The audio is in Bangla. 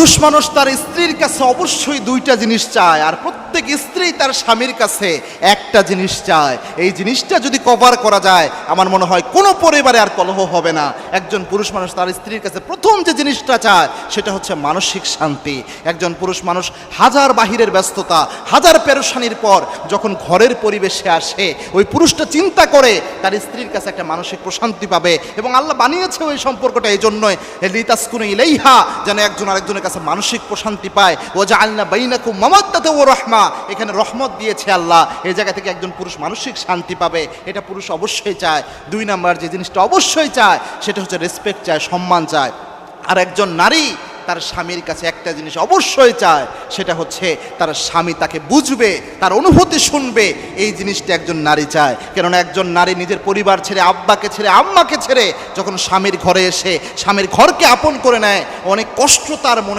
পুরুষ মানুষ তার স্ত্রীর কাছে অবশ্যই দুইটা জিনিস চায়, আর প্রত্যেক স্ত্রী তার স্বামীর কাছে একটা জিনিস চায়। এই জিনিসটা যদি কভার করা যায়, আমার মনে হয় কোনো পরিবারে আর কলহ হবে না। একজন পুরুষ মানুষ তার স্ত্রীর কাছে প্রথম যে জিনিসটা চায় সেটা হচ্ছে মানসিক শান্তি। একজন পুরুষ মানুষ হাজার বাহিরের ব্যস্ততা, হাজার পেরেশানির পর যখন ঘরের পরিবেশে আসে, ওই পুরুষটা চিন্তা করে তার স্ত্রীর কাছে একটা মানসিক প্রশান্তি পাবে। এবং আল্লাহ বানিয়েছে ওই সম্পর্কটা এই জন্যই, লিতাসকুনু ইলাইহা, যেন একজন আরেকজনের কাছে মানসিক প্রশান্তি পায়। ওয়া জাআলনা বাইনাকুম মাওয়াদ্দাতাও ওয়া রাহমা, এখানে রহমত দিয়েছে আল্লাহ। এই জায়গা থেকে একজন পুরুষ মানসিক শান্তি পাবে, এটা পুরুষ অবশ্যই চায়। দুই নাম্বার যে জিনিসটা অবশ্যই চায় সেটা হচ্ছে রেসপেক্ট চায়, সম্মান চায়। আর একজন নারী তার স্বামীর কাছে একটা জিনিস অবশ্যই চায়, সেটা হচ্ছে তার স্বামী তাকে বুঝবে, তার অনুভূতি শুনবে। এই জিনিসটা একজন নারী চায়। কেননা একজন নারী নিজের পরিবার ছেড়ে, আব্বাকে ছেড়ে, আম্মাকে ছেড়ে যখন স্বামীর ঘরে এসে স্বামীর ঘরকে আপন করে নেয়, অনেক কষ্ট তার মনে